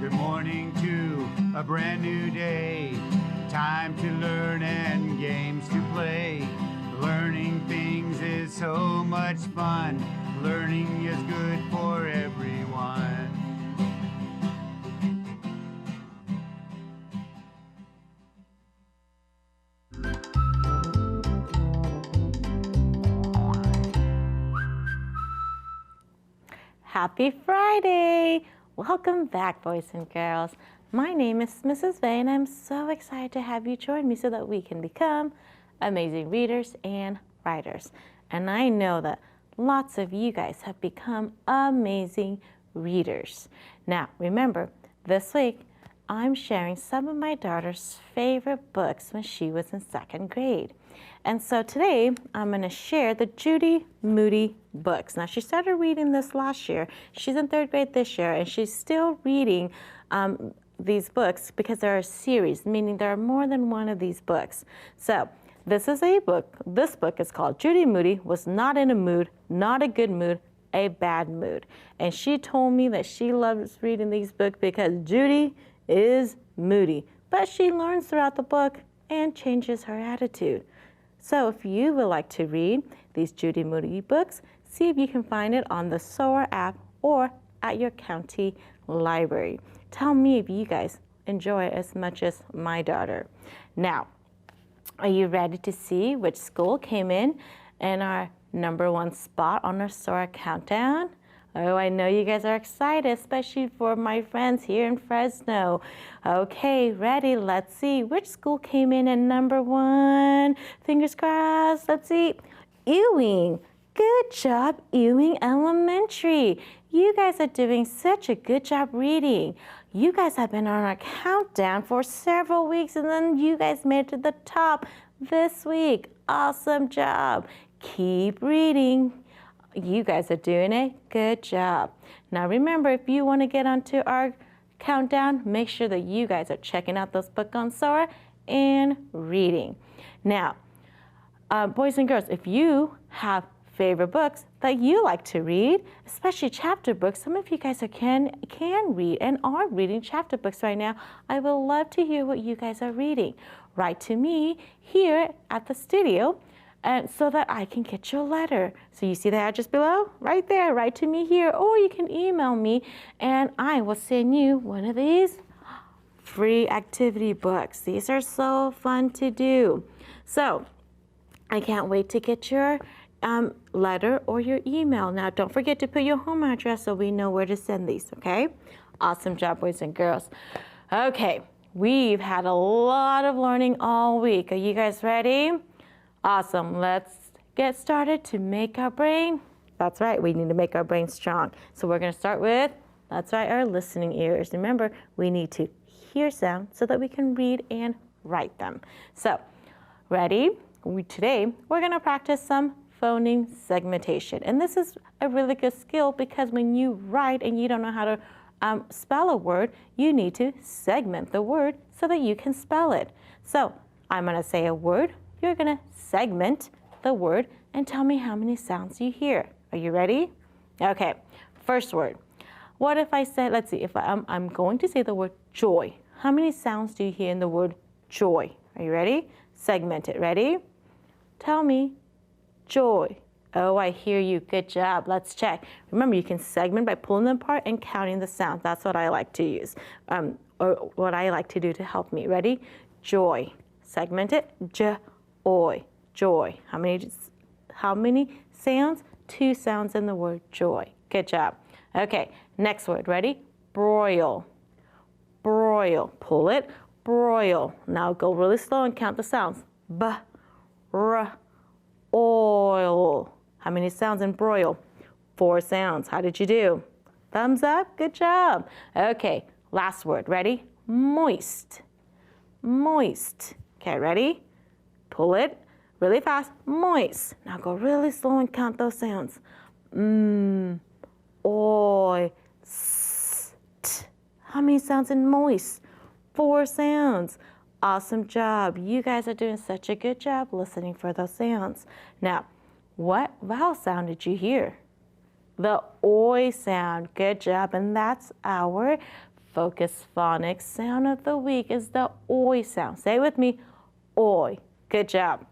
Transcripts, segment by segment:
Good morning to a brand new day. Time to learn and games to play. Learning things is so much fun. Learning is good for everyone. Happy Friday! Welcome back, boys and girls. My name is Mrs. Vay, and I'm so excited to have you join me so that we can become amazing readers and writers. And I know that lots of you guys have become amazing readers. Now, remember, this week I'm sharing some of my daughter's favorite books when she was in second grade. And so today I'm going to share the Judy Moody books. Now, she started reading this last year. She's in third grade this year, and she's still reading these books because they're a series, meaning there are more than one of these books. So this is a book. This book is called Judy Moody Was Not in a Mood, Not a Good Mood, a Bad Mood. And she told me that she loves reading these books because Judy is moody, but she learns throughout the book and changes her attitude. So if you would like to read these Judy Moody books, see if you can find it on the SOAR app or at your county library. Tell me if you guys enjoy it as much as my daughter. Now, are you ready to see which school came in our #1 spot on our SOAR countdown? Oh, I know you guys are excited, especially for my friends here in Fresno. Okay, ready? Let's see. Which school came in at #1? Fingers crossed. Let's see. Ewing. Good job, Ewing Elementary. You guys are doing such a good job reading. You guys have been on our countdown for several weeks, and then you guys made it to the top this week. Awesome job. Keep reading. You guys are doing a good job. Now remember, if you want to get onto our countdown, make sure that you guys are checking out those books on SOAR and reading. Now, boys and girls, if you have favorite books that you like to read, especially chapter books, some of you guys can read and are reading chapter books right now. I would love to hear what you guys are reading. Write to me here at the studio, and so that I can get your letter. So you see the address below? Right there, write to me here, or you can email me and I will send you one of these free activity books. These are so fun to do. So I can't wait to get your letter or your email. Now don't forget to put your home address so we know where to send these, okay? Awesome job, boys and girls. Okay, we've had a lot of learning all week. Are you guys ready? Awesome. Let's get started to make our brain. That's right, we need to make our brain strong. So we're going to start with, that's right, our listening ears. Remember, we need to hear sound so that we can read and write them. So, ready? Today, we're going to practice some phoneme segmentation. And this is a really good skill because when you write and you don't know how to spell a word, you need to segment the word so that you can spell it. So, I'm going to say a word. You're going to segment the word and tell me how many sounds you hear. Are you ready? Okay, first word. What if I said, let's see, if I'm going to say the word joy. How many sounds do you hear in the word joy? Are you ready? Segment it. Ready? Tell me, joy. Oh, I hear you. Good job. Let's check. Remember, you can segment by pulling them apart and counting the sounds. That's what I like to use, or what I like to do to help me. Ready? Joy. Segment it. Joy. Joy. How many sounds? 2 sounds in the word joy. Good job. Okay, next word. Ready? Broil. Broil. Pull it. Broil. Now go really slow and count the sounds. B, r, oil. How many sounds in broil? 4 sounds. How did you do? Thumbs up. Good job. Okay, last word. Ready? Moist. Moist. Okay, ready? Pull it really fast. Moist. Now go really slow and count those sounds. Oy, st. How many sounds in moist? 4 sounds. Awesome job. You guys are doing such a good job listening for those sounds. Now, what vowel sound did you hear? The oi sound. Good job. And that's our Focus phonics sound of the week is the oi sound. Say it with me, oi. Good job.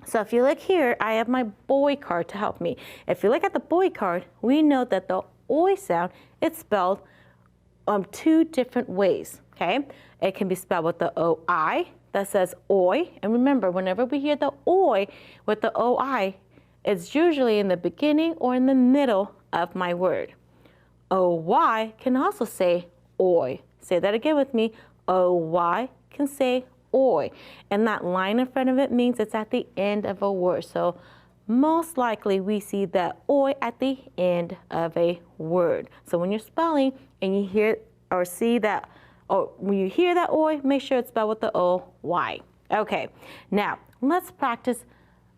So if you look here, I have my boy card to help me. If you look at the boy card, we know that the oi sound, it's spelled two different ways, okay? It can be spelled with the OI that says oi. And remember, whenever we hear the oi with the OI, it's usually in the beginning or in the middle of my word. OY can also say oi. Say that again with me. OY can say oi. And that line in front of it means it's at the end of a word. So most likely we see that oi at the end of a word. So when you're spelling and you hear or see that, or when you hear that oi, make sure it's spelled with the OY. Okay, now let's practice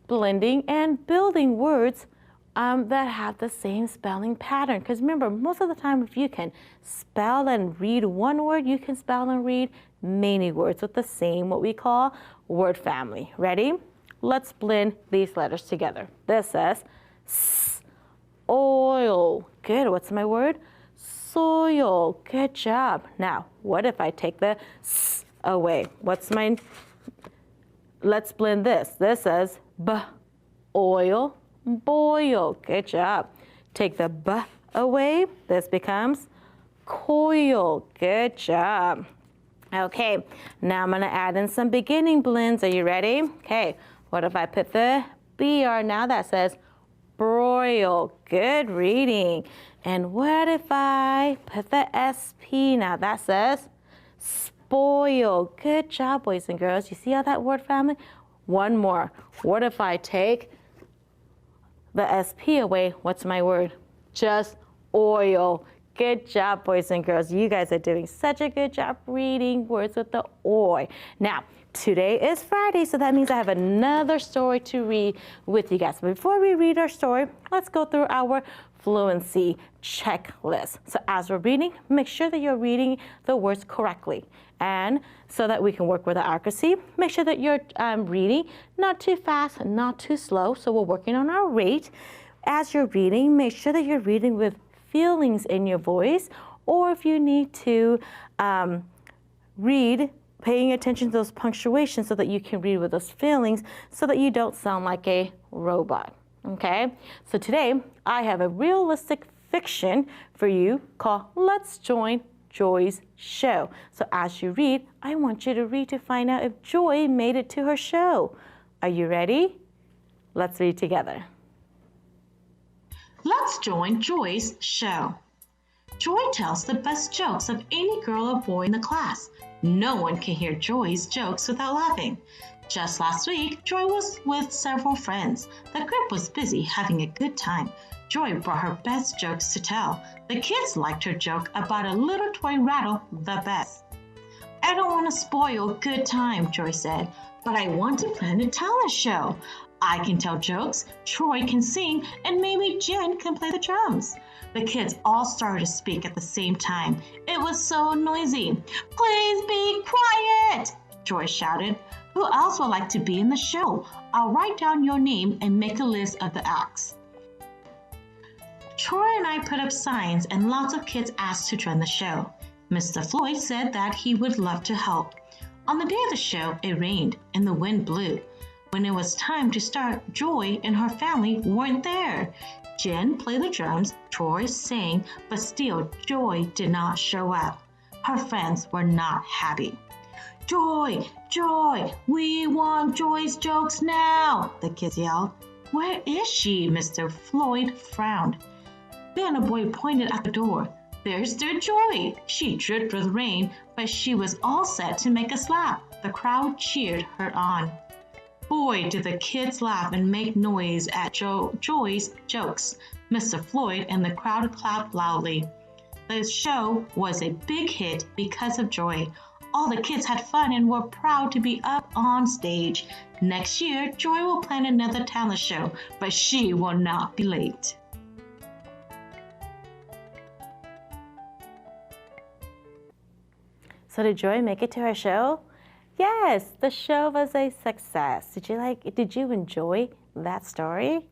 blending and building words that have the same spelling pattern. Because remember, most of the time, if you can spell and read one word, you can spell and read many words with the same, what we call, word family. Ready? Let's blend these letters together. This says s, oil. Good. What's my word? Soil. Good job. Now, what if I take the s away? What's my... Let's blend this. This says b, oil, boil. Good job. Take the b away. This becomes coil. Good job. Okay, now I'm going to add in some beginning blends. Are you ready? Okay, what if I put the BR now? That says broil. Good reading. And what if I put the SP now? That says spoil. Good job, boys and girls. You see how that word family? One more. What if I take the SP away? What's my word? Just oil. Good job, boys and girls. You guys are doing such a good job reading words with the oi. Now, today is Friday, so that means I have another story to read with you guys. But before we read our story, let's go through our fluency checklist. So as we're reading, make sure that you're reading the words correctly. And so that we can work with the accuracy, make sure that you're reading not too fast, not too slow. So we're working on our rate. As you're reading, make sure that you're reading with feelings in your voice, or if you need to read, paying attention to those punctuations so that you can read with those feelings so that you don't sound like a robot, okay? So today, I have a realistic fiction for you called Let's Join Joy's Show. So as you read, I want you to read to find out if Joy made it to her show. Are you ready? Let's read together. Let's join Joy's show. Joy tells the best jokes of any girl or boy in the class. No one can hear Joy's jokes without laughing. Just last week, Joy was with several friends. The group was busy having a good time. Joy brought her best jokes to tell. The kids liked her joke about a little toy rattle the best. I don't want to spoil a good time, Joy said, but I want to plan a talent show. I can tell jokes, Troy can sing, and maybe Jen can play the drums. The kids all started to speak at the same time. It was so noisy. Please be quiet, Joy shouted. Who else would like to be in the show? I'll write down your name and make a list of the acts. Troy and I put up signs and lots of kids asked to join the show. Mr. Floyd said that he would love to help. On the day of the show, it rained and the wind blew. When it was time to start, Joy and her family weren't there. Jen played the drums, Troy sang, but still Joy did not show up. Her friends were not happy. Joy, Joy, we want Joy's jokes now, the kids yelled. Where is she? Mr. Floyd frowned. Then a boy pointed at the door. There's their Joy. She dripped with rain, but she was all set to make us laugh. The crowd cheered her on. Boy, did the kids laugh and make noise at Joy's jokes. Mr. Floyd and the crowd clapped loudly. The show was a big hit because of Joy. All the kids had fun and were proud to be up on stage. Next year, Joy will plan another talent show, but she will not be late. So did Joy make it to her show? Yes, the show was a success. Did you enjoy that story?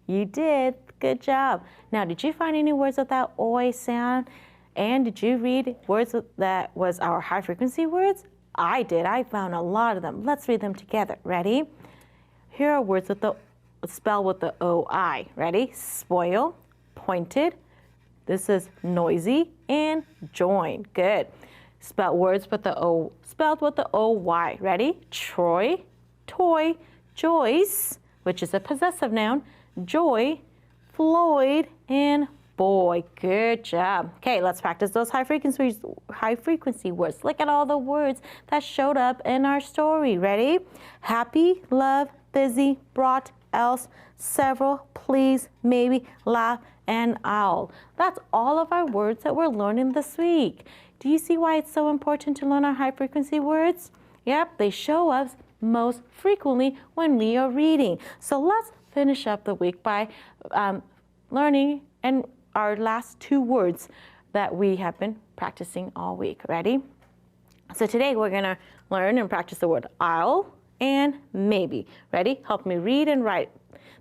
You did. Good job. Now, did you find any words with that oi sound? And did you read words that was our high frequency words? I did. I found a lot of them. Let's read them together. Ready? Here are words with the spell with the O-I. Ready? Spoil, pointed. This is noisy and join. Good. Spell words with the O, spelled with the O-Y. Ready? Troy, toy, Joyce, which is a possessive noun, joy, Floyd, and boy. Good job. Okay, let's practice those high frequency words. Look at all the words that showed up in our story. Ready? Happy, love, busy, brought, else, several, please, maybe, laugh, and owl. That's all of our words that we're learning this week. Do you see why it's so important to learn our high frequency words? Yep, they show us most frequently when we are reading. So let's finish up the week by learning and our last 2 words that we have been practicing all week. Ready? So today we're going to learn and practice the word I'll and maybe. Ready? Help me read and write.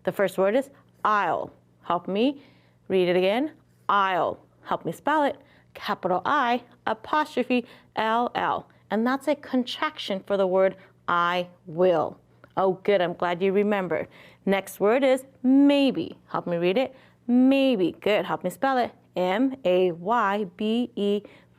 The first word is I'll. Help me read it again. I'll. Help me spell it. Capital I, apostrophe LL. And that's a contraction for the word I will. Oh, good. I'm glad you remembered. Next word is maybe. Help me read it. Maybe. Good. Help me spell it. M-A-Y-B-E.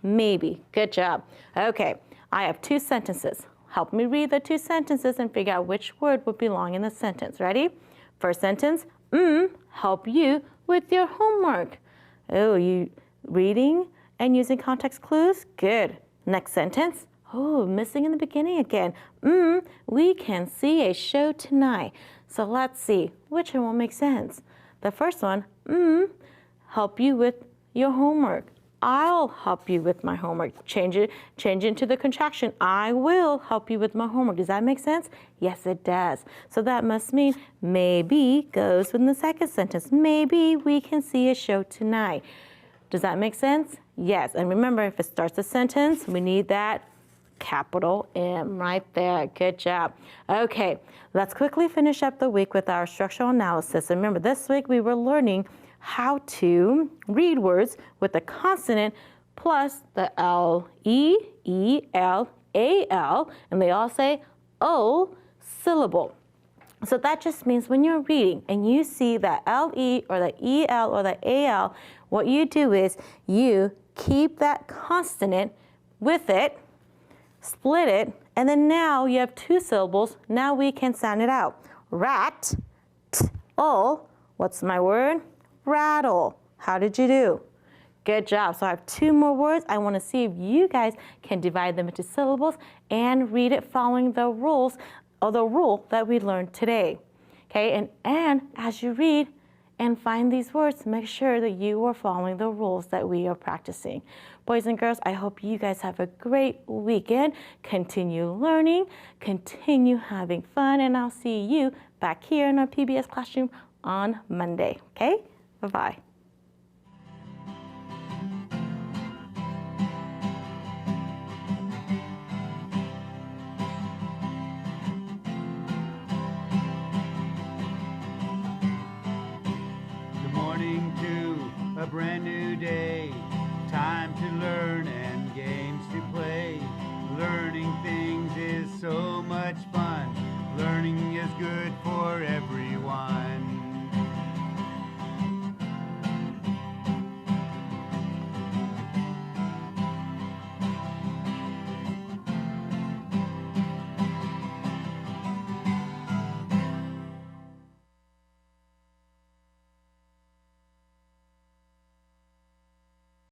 Maybe. Good job. Okay. I have 2 sentences. Help me read the 2 sentences and figure out which word would belong in the sentence. Ready? First sentence. Help you with your homework. Oh, you reading and using context clues? Good. Next sentence. Oh, missing in the beginning again. We can see a show tonight. So let's see which one will make sense. The first one, help you with your homework. I'll help you with my homework. Change it into the contraction. I will help you with my homework. Does that make sense? Yes, it does. So that must mean maybe goes in the second sentence. Maybe we can see a show tonight. Does that make sense? Yes. And remember, if it starts a sentence, we need that capital M right there. Good job. Okay, let's quickly finish up the week with our structural analysis. And remember, this week we were learning how to read words with the consonant plus the L, E, E, L, A, L, and they all say O syllable. So that just means when you're reading and you see the L-E or the E-L or the A-L, what you do is you keep that consonant with it, split it, and then now you have 2 syllables. Now we can sound it out. Rat, t-o. What's my word? Rattle. How did you do? Good job. So I have 2 more words. I want to see if you guys can divide them into syllables and read it following the rules or the rule that we learned today. Okay, and as you read and find these words, make sure that you are following the rules that we are practicing. Boys and girls, I hope you guys have a great weekend. Continue learning, continue having fun, and I'll see you back here in our PBS classroom on Monday. Okay? Bye-bye.